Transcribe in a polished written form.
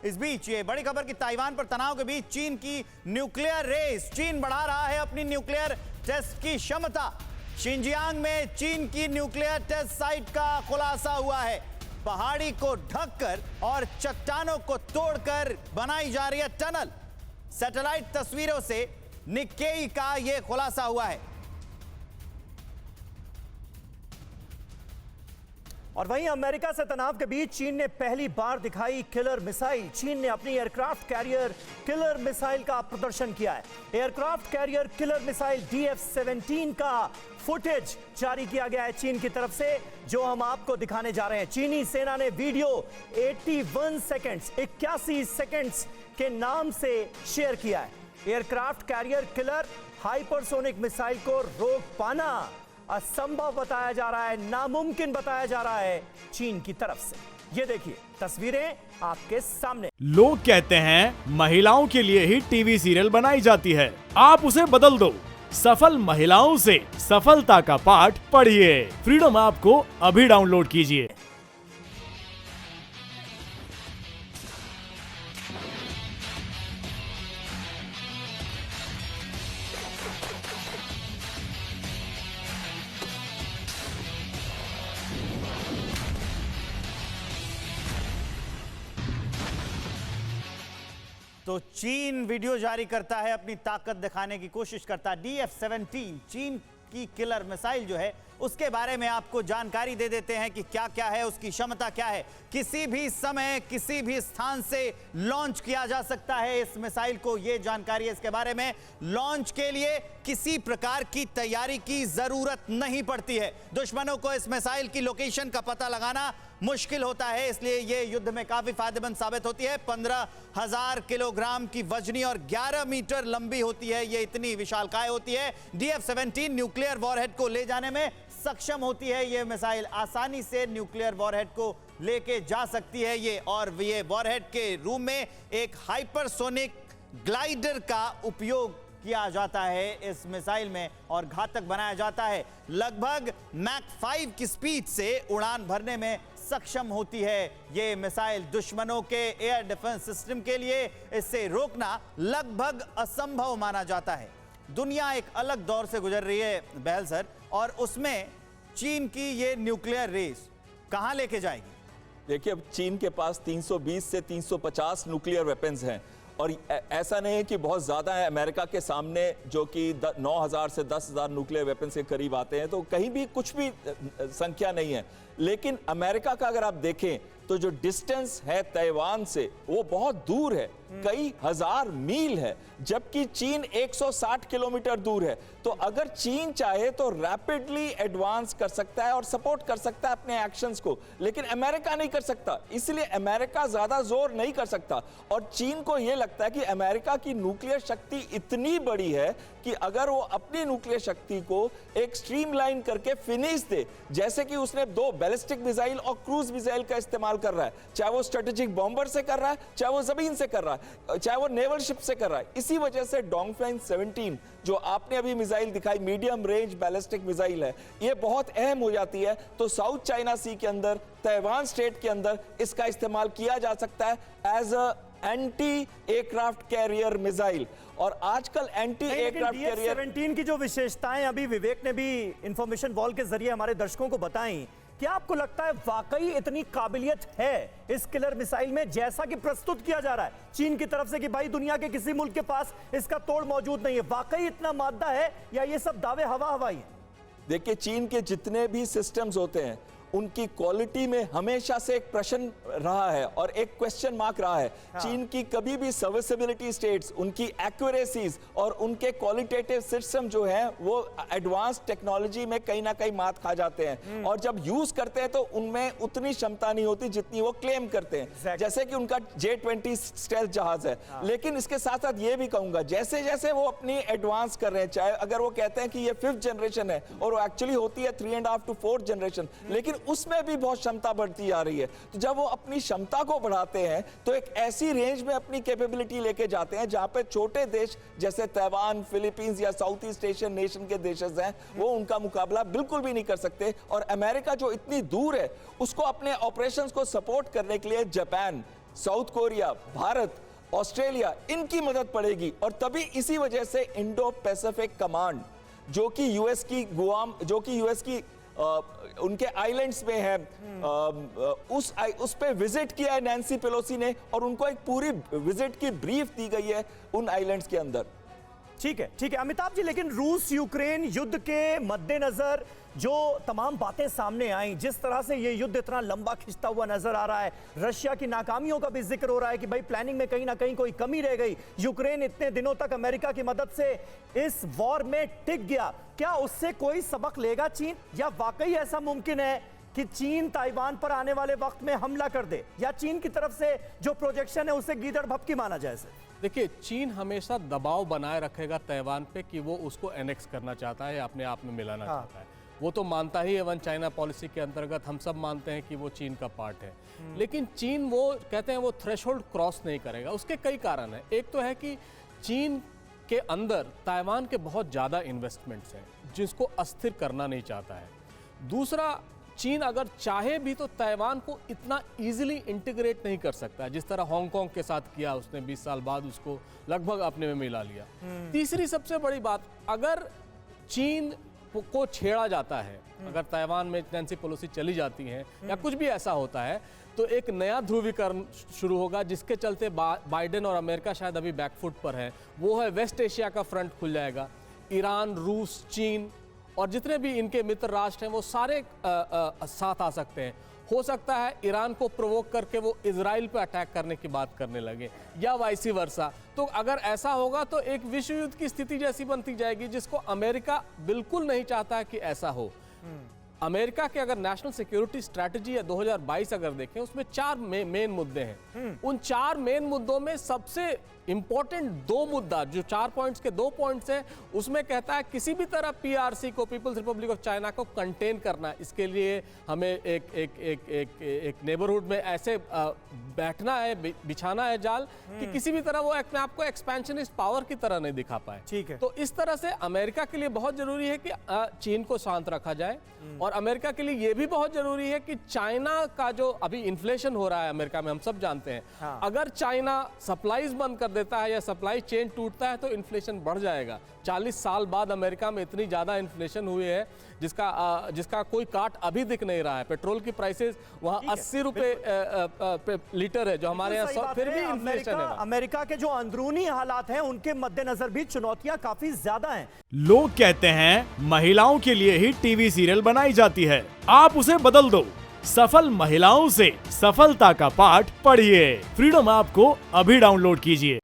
इस बीच ये बड़ी खबर कि ताइवान पर तनाव के बीच चीन की न्यूक्लियर रेस, चीन बढ़ा रहा है अपनी न्यूक्लियर टेस्ट की क्षमता। शिनजियांग में चीन की न्यूक्लियर टेस्ट साइट का खुलासा हुआ है। पहाड़ी को ढककर और चट्टानों को तोड़कर बनाई जा रही है टनल। सैटेलाइट तस्वीरों से निक्केई का यह खुलासा हुआ है। और वहीं अमेरिका से तनाव के बीच चीन ने पहली बार दिखाई किलर मिसाइल। चीन ने अपनी एयरक्राफ्ट कैरियर किलर मिसाइल का प्रदर्शन किया है। Aircraft carrier killer missile DF-17 का फुटेज जारी किया गया है चीन की तरफ से, जो हम आपको दिखाने जा रहे हैं। चीनी सेना ने वीडियो 81 सेकेंड्स के नाम से शेयर किया है। Aircraft carrier killer hypersonic missile को रोक पाना असंभव बताया जा रहा है, नामुमकिन बताया जा रहा है चीन की तरफ से। ये देखिए तस्वीरें आपके सामने। लोग कहते हैं महिलाओं के लिए ही टीवी सीरियल बनाई जाती है, आप उसे बदल दो। सफल महिलाओं से सफलता का पाठ पढ़िए। फ्रीडम ऐप को अभी डाउनलोड कीजिए। तो चीन वीडियो जारी करता है, अपनी ताकत दिखाने की कोशिश करता है। DF-17 चीन की किलर मिसाइल जो है उसके बारे में आपको जानकारी दे देते हैं कि क्या क्या है, उसकी क्षमता क्या है। किसी भी समय किसी भी स्थान से लॉन्च किया जा सकता है इस मिसाइल को, यह जानकारी है इसके बारे में। लॉन्च के लिए किसी प्रकार की तैयारी की जरूरत नहीं पड़ती है। दुश्मनों को इस मिसाइल की लोकेशन का पता लगाना मुश्किल होता है, इसलिए यह युद्ध में काफी फायदेमंद साबित होती है। 15,000 किलोग्राम की वजनी और 11 मीटर लंबी होती है, यह इतनी विशालकाय होती है। DF-17 न्यूक्लियर वॉरहेड को ले जाने में सक्षम होती है। यह मिसाइल आसानी से न्यूक्लियर वॉरहेड को लेके जा सकती है ये, और ये वॉरहेड के रूम में एक हाइपरसोनिक ग्लाइडर का उपयोग किया जाता है इस मिसाइल में और घातक बनाया जाता है। लगभग मैक 5 की स्पीड से उड़ान भरने में सक्षम होती है ये मिसाइल। दुश्मनों के एयर डिफेंस सिस्टम के लिए इसे रोकना लगभग असंभव माना जाता है। दुनिया एक अलग दौर से गुजर रही है बहल सर, और उसमें चीन की ये न्यूक्लियर रेस कहां लेके जाएगी? देखिए, अब चीन के पास 320 से 350 न्यूक्लियर वेपन्स हैं, और ऐसा नहीं है कि बहुत ज़्यादा है। अमेरिका के सामने जो कि 9,000 से 10,000 न्यूक्लियर वेपन्स के करीब आते हैं, तो कहीं भी कुछ भी संख्या नहीं है। लेकिन अमेरिका का अगर आप देखें तो जो डिस्टेंस है ताइवान से वो बहुत दूर है, कई हजार मील है, जबकि चीन 160 किलोमीटर दूर है। तो अगर चीन चाहे तो रैपिडली एडवांस कर सकता है और सपोर्ट कर सकता है अपने एक्शंस को, लेकिन अमेरिका नहीं कर सकता। इसलिए अमेरिका ज्यादा जोर नहीं कर सकता, और चीन को यह लगता है कि अमेरिका की न्यूक्लियर शक्ति इतनी बड़ी है कि अगर वो अपनी न्यूक्लियर शक्ति को एक स्ट्रीमलाइन करके फिनिश दे, जैसे कि उसने 2 बैलिस्टिक मिसाइल और क्रूज मिसाइल का इस्तेमाल कर रहा है, चाहे वो स्ट्रेटेजिक बॉम्बर से कर रहा है, चाहे वो जमीन से कर रहा है, चाहे वो नेवल शिप से कर रहा है। इसी वजह से डोंगफ्लाइन 17 जो आपने अभी मिसाइल दिखाई, मीडियम रेंज बैलिस्टिक मिसाइल है, ये बहुत अहम हो जाती है। तो साउथ चाइना सी के अंदर, ताइवान स्टेट के अंदर इसका इस्तेमाल किया जा सकता है as a anti aircraft carrier missile. और आजकल एंटी एयरक्राफ्ट कैरियर DF-17 की जो विशेषताएं अभी विवेक ने भी इंफॉर्मेशन वॉल के जरिए हमारे दर्शकों को बताई, क्या आपको लगता है वाकई इतनी काबिलियत है इस किलर मिसाइल में, जैसा कि प्रस्तुत किया जा रहा है चीन की तरफ से कि भाई दुनिया के किसी मुल्क के पास इसका तोड़ मौजूद नहीं है? वाकई इतना मादा है या ये सब दावे हवा हवाई है? देखिए, चीन के जितने भी सिस्टम्स होते हैं उनकी क्वालिटी में हमेशा से एक प्रश्न रहा है और एक क्वेश्चन मार्क रहा है। चीन की कभी भी सर्विसेबिलिटी स्टेट्स, उनकी एक्यूरेसीज और उनके क्वालिटेटिव सिस्टम जो है वो एडवांस टेक्नोलॉजी में कहीं ना कहीं मात खा जाते हैं, और जब यूज करते हैं तो उनमें उतनी क्षमता नहीं होती जितनी वो क्लेम करते हैं। जैसे कि उनका J-20 स्टेल्थ जहाज है। लेकिन इसके साथ साथ ये भी कहूंगा, जैसे जैसे वो अपनी एडवांस कर रहे हैं, चाहे अगर वो कहते हैं कि ये 5th जनरेशन है और वो एक्चुअली होती है 3.5 to 4th जनरेशन, लेकिन उसमें भी बहुत क्षमता बढ़ती जा रही है। तो जब वो अपनी क्षमता को बढ़ाते हैं तो एक ऐसी रेंज में अपनी कैपेबिलिटी लेके जाते हैं जहां पे छोटे देश जैसे ताइवान, फिलीपींस या साउथ ईस्ट एशियन नेशन के देशेस हैं, वो उनका मुकाबला बिल्कुल भी नहीं कर सकते। और अमेरिका जो इतनी दूर है, उसको अपने ऑपरेशंस को सपोर्ट करने के लिए Japan, south Korea, Bharat, Australia, इनकी मदद पड़ेगी। और तभी इसी वजह से इंडो पैसिफिक कमांड जो कि यूएस की गुआम, जो कि यूएस की उनके आइलैंड्स में है, उस पे विजिट किया है नैन्सी पेलोसी ने, और उनको एक पूरी विजिट की ब्रीफ दी गई है उन आइलैंड्स के अंदर। ठीक है अमिताभ जी, लेकिन रूस यूक्रेन युद्ध के मद्देनजर जो तमाम बातें सामने आई, जिस तरह से ये युद्ध इतना लंबा खिंचता हुआ नजर आ रहा है, रशिया की नाकामियों का भी जिक्र हो रहा है कि भाई प्लानिंग में कहीं ना कहीं कोई कमी रह गई, यूक्रेन इतने दिनों तक अमेरिका की मदद से इस वॉर में टिक गया, क्या उससे कोई सबक लेगा चीन, या वाकई ऐसा मुमकिन है कि चीन ताइवान पर आने वाले वक्त में हमला कर दे, या चीन की तरफ से जो प्रोजेक्शन है उसे गीदड़ भपकी माना जाए? देखिए, चीन हमेशा दबाव बनाए रखेगा ताइवान पे कि वो उसको एनेक्स करना चाहता है या अपने आप में मिलाना चाहता है। वो तो मानता ही है, वन चाइना पॉलिसी के अंतर्गत हम सब मानते हैं कि वो चीन का पार्ट है। लेकिन चीन, वो कहते हैं, वो थ्रेशोल्ड क्रॉस नहीं करेगा। उसके कई कारण हैं। एक तो है कि चीन के अंदर ताइवान के बहुत ज़्यादा इन्वेस्टमेंट्स हैं जिसको अस्थिर करना नहीं चाहता है। दूसरा, चीन अगर चाहे भी तो ताइवान को इतना इजीली इंटीग्रेट नहीं कर सकता, जिस तरह हांगकांग के साथ किया उसने, 20 साल बाद उसको लगभग अपने में मिला लिया। तीसरी सबसे बड़ी बात, अगर चीन को छेड़ा जाता है, अगर ताइवान में नैन्सी पेलोसी चली जाती हैं या कुछ भी ऐसा होता है, तो एक नया ध्रुवीकरण शुरू होगा, जिसके चलते बाइडेन और अमेरिका शायद अभी बैकफुट पर है। वो है वेस्ट एशिया का फ्रंट खुल जाएगा। ईरान, रूस, चीन और जितने भी इनके मित्र राष्ट्र हैं वो सारे साथ आ सकते हैं। हो सकता है ईरान को प्रोवोक करके वो इजराइल पे अटैक करने की बात करने लगे, या वाइसी वर्सा। तो अगर ऐसा होगा तो एक विश्व युद्ध की स्थिति जैसी बनती जाएगी, जिसको अमेरिका बिल्कुल नहीं चाहता है कि ऐसा हो। अमेरिका के अगर नेशनल सिक्योरिटी स्ट्रैटेजी है 2022 अगर देखें, उसमें 4 मेन मुद्दे हैं। उन 4 मेन मुद्दों में सबसे इंपॉर्टेंट 2 मुद्दा, जो 4 पॉइंट्स के 2 पॉइंट्स हैं, उसमें कहता है किसी भी तरह पीआरसी को, पीपल्स रिपब्लिक ऑफ चाइना को कंटेन करना है। इसके लिए हमें एक नेबरहुड में ऐसे बैठना है, बिछाना है जाल, कि किसी भी तरह वो अपने आप को एक्सपेंशनिस्ट पावर की तरह नहीं दिखा पाए। ठीक है। तो इस तरह से अमेरिका के लिए बहुत जरूरी है कि चीन को शांत रखा जाए, और अमेरिका के लिए यह भी बहुत जरूरी है कि चाइना का जो अभी इन्फ्लेशन हो रहा है अमेरिका में, हम सब जानते हैं, अगर चाइना सप्लाईज बंद कर देता है या सप्लाई चेन टूटता है तो इन्फ्लेशन बढ़ जाएगा। 40 साल बाद अमेरिका में इतनी ज्यादा इन्फ्लेशन हुई है जिसका कोई काट अभी दिख नहीं रहा है। पेट्रोल की प्राइसेस वहां 80 रुपए लीटर है, जो हमारे यहाँ फिर भी इन्फ्लेशन है। अमेरिका के जो अंदरूनी हालात हैं उनके मद्देनजर भी चुनौतियां काफी ज्यादा हैं। लोग कहते हैं महिलाओं के लिए ही टीवी सीरियल बनाई जाती है, आप उसे बदल दो। सफल महिलाओं से सफलता का पाठ पढ़िए। फ्रीडम ऐप को अभी डाउनलोड कीजिए।